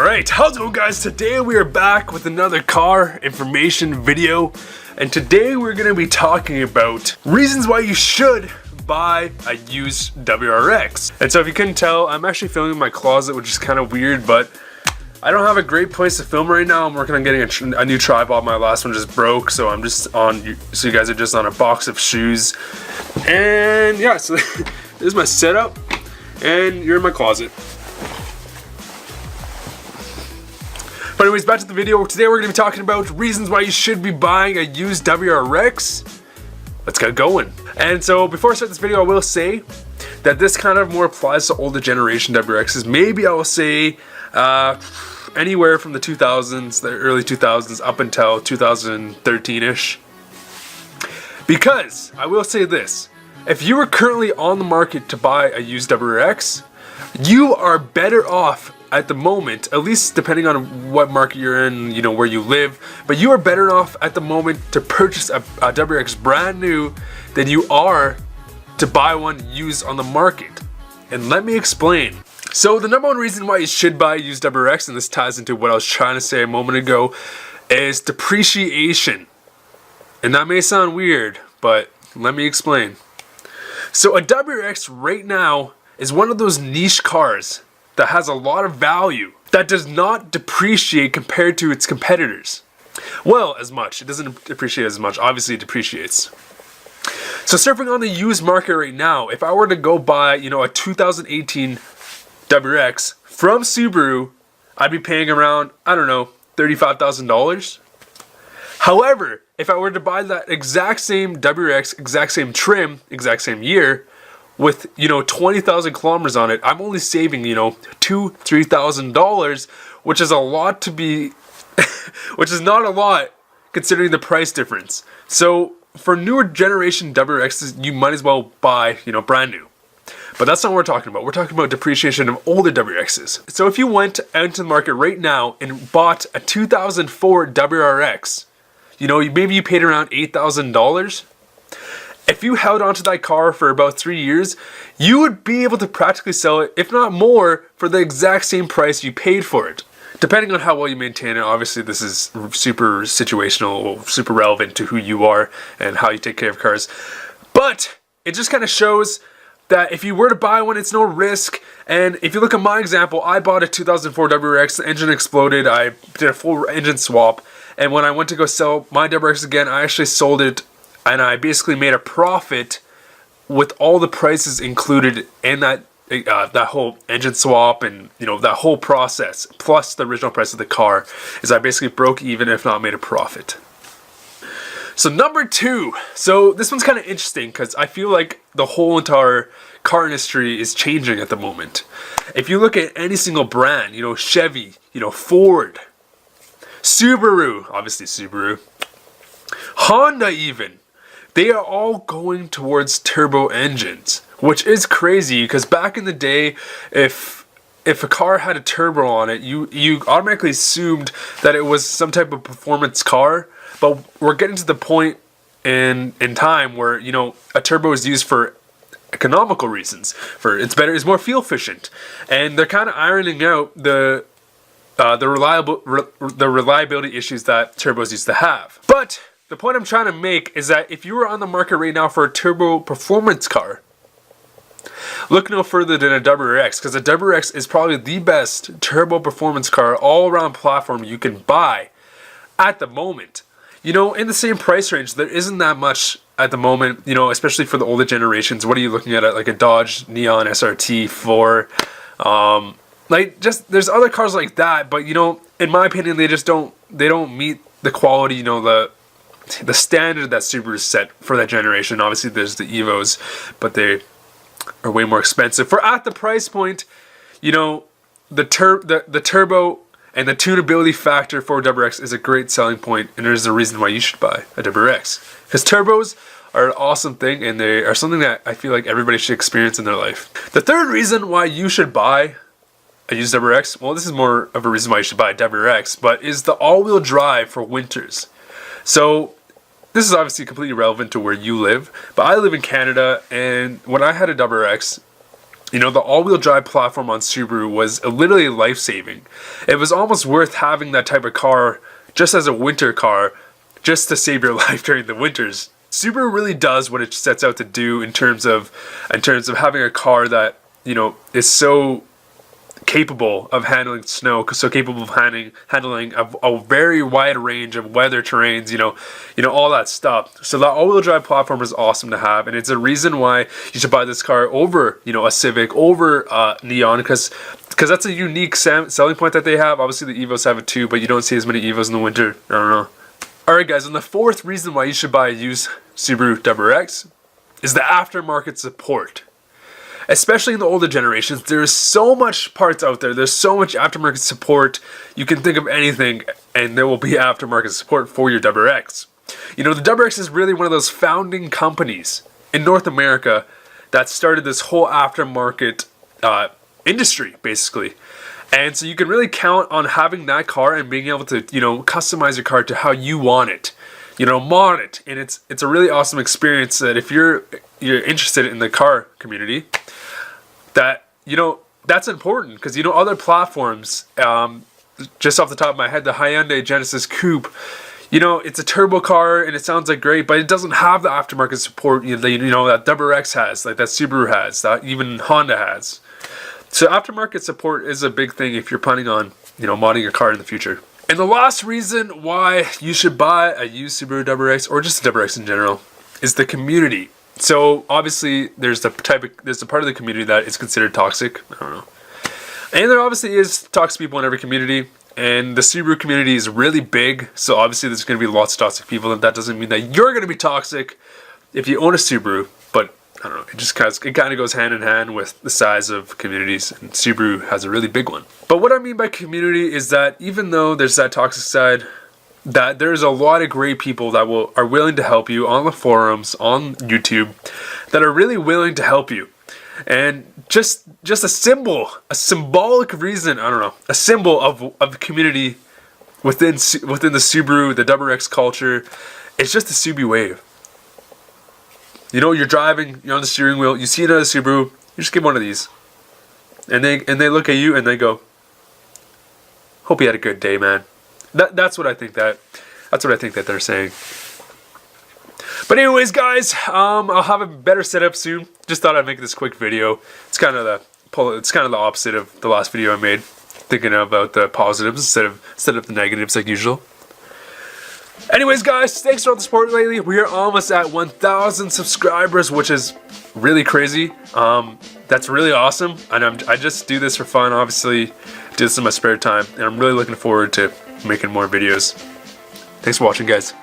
Alright, how's it going, guys? Today we are back with another car information video, and today we're going to be talking about reasons why you should buy a used WRX. And so if you couldn't tell, I'm actually filming in my closet, which is kind of weird, but I don't have a great place to film right now. I'm working on getting a new tripod. My last one just broke, so I'm just on, so you guys are just on a box of shoes. And yeah, so this is my setup, and you're in my closet. But anyways, back to the video. Today we're going to be talking about reasons why you should be buying a used WRX. Let's get going. And so before I start this video, I will say that this kind of more applies to older generation WRXs. Maybe I will say anywhere from the 2000s, the early 2000s up until 2013-ish. Because I will say this, if you are currently on the market to buy a used WRX, you are better off at the moment, at least depending on what market you're in, you know, where you live, but you are better off at the moment to purchase a WRX brand new than you are to buy one used on the market. And let me explain. So the number one reason why you should buy a used WRX, and this ties into what I was trying to say a moment ago, is depreciation. And that may sound weird, but let me explain. So a WRX right now is one of those niche cars that has a lot of value, that does not depreciate compared to its competitors. Well, as much. It doesn't depreciate as much. Obviously, it depreciates. So surfing on the used market right now, if I were to go buy, you know, a 2018 WRX from Subaru, I'd be paying around, I don't know, $35,000. However, if I were to buy that exact same WRX, exact same trim, exact same year, with, you know, 20,000 kilometers on it, I'm only saving, you know, $2,000-$3,000, which is a lot to be, which is not a lot considering the price difference. So for newer generation WRXs, you might as well buy, you know, brand new. But that's not what we're talking about. We're talking about depreciation of older WRXs. So if you went out into the market right now and bought a 2004 WRX, you know, maybe you paid around $8,000. If you held onto that car for about 3 years, you would be able to practically sell it, if not more, for the exact same price you paid for it. Depending on how well you maintain it, obviously this is super situational, super relevant to who you are and how you take care of cars. But it just kind of shows that if you were to buy one, it's no risk. And if you look at my example, I bought a 2004 WRX, the engine exploded, I did a full engine swap, and when I went to go sell my WRX again, I actually sold it, and I basically made a profit with all the prices included in that that whole engine swap and, you know, that whole process, plus the original price of the car, is I basically broke even, if not made a profit. So number two, so this one's kind of interesting because I feel like the whole entire car industry is changing at the moment. If you look at any single brand, you know, Chevy, you know, Ford, Subaru, obviously Subaru, Honda even, they are all going towards turbo engines, which is crazy because back in the day, if a car had a turbo on it, you automatically assumed that it was some type of performance car. But we're getting to the point in time where, you know, a turbo is used for economical reasons. For it's better, it's more fuel efficient, and they're kind of ironing out the reliability issues that turbos used to have. But the point I'm trying to make is that if you were on the market right now for a turbo performance car, look no further than a WRX, because a WRX is probably the best turbo performance car all-around platform you can buy at the moment. You know, in the same price range, there isn't that much at the moment, you know, especially for the older generations. What are you looking at like a Dodge Neon SRT 4? Like, just, there's other cars like that, but, you know, in my opinion, they don't meet the quality, you know, the standard that Subaru set for that generation. Obviously, there's the Evos, but they are way more expensive. For at the price point, you know, the turbo and the tunability factor for WRX is a great selling point, and there's a reason why you should buy a WRX. Because turbos are an awesome thing, and they are something that I feel like everybody should experience in their life. The third reason why you should buy a used WRX, well, this is more of a reason why you should buy a WRX, but is the all-wheel drive for winters. So this is obviously completely relevant to where you live, but I live in Canada, and when I had a WRX, You know, the all-wheel drive platform on Subaru was literally life-saving. It was almost worth having that type of car just as a winter car, just to save your life during the winters. Subaru really does what it sets out to do in terms of having a car that, you know, is so capable of handling snow, so capable of handling a very wide range of weather terrains, you know, all that stuff. So that all-wheel drive platform is awesome to have, and it's a reason why you should buy this car over, you know, a Civic, over Neon, because that's a unique selling point that they have. Obviously the Evos have it too, but you don't see as many Evos in the winter. I don't know. Alright guys, and the fourth reason why you should buy a used Subaru WRX is the aftermarket support. Especially in the older generations, there's so much parts out there, there's so much aftermarket support. You can think of anything and there will be aftermarket support for your WRX. You know, the WRX is really one of those founding companies in North America that started this whole aftermarket industry, basically. And so you can really count on having that car and being able to, you know, customize your car to how you want it. You know, mod it. And it's a really awesome experience that if you're interested in the car community, that, you know, that's important, because, you know, other platforms, just off the top of my head, the Hyundai Genesis Coupe, you know, it's a turbo car and it sounds like great, but it doesn't have the aftermarket support, you know, that WRX has, like that Subaru has, that even Honda has. So aftermarket support is a big thing if you're planning on, you know, modding your car in the future. And the last reason why you should buy a used Subaru WRX, or just a WRX in general, is the community. So obviously there's the part of the community that is considered toxic. I don't know. And there obviously is toxic people in every community. And the Subaru community is really big. So obviously there's going to be lots of toxic people. And that doesn't mean that you're going to be toxic if you own a Subaru. But I don't know. It kind of goes hand in hand with the size of communities. And Subaru has a really big one. But what I mean by community is that even though there's that toxic side, that there's a lot of great people that are willing to help you on the forums, on YouTube, that are really willing to help you. And just a symbolic reason, I don't know, a symbol of community within the Subaru, the WRX culture, it's just the Subi wave. You know, you're driving, you're on the steering wheel, you see another Subaru, you just give one of these. And they look at you and they go, "Hope you had a good day, man." That's what I think that they're saying. But anyways, guys, I'll have a better setup soon. Just thought I'd make this quick video. It's kind of the opposite of the last video I made, thinking about the positives instead of the negatives like usual. Anyways, guys, thanks for all the support lately. We are almost at 1,000 subscribers, which is really crazy. That's really awesome, and I just do this for fun. Obviously, do this in my spare time, and I'm really looking forward to making more videos. Thanks for watching, guys.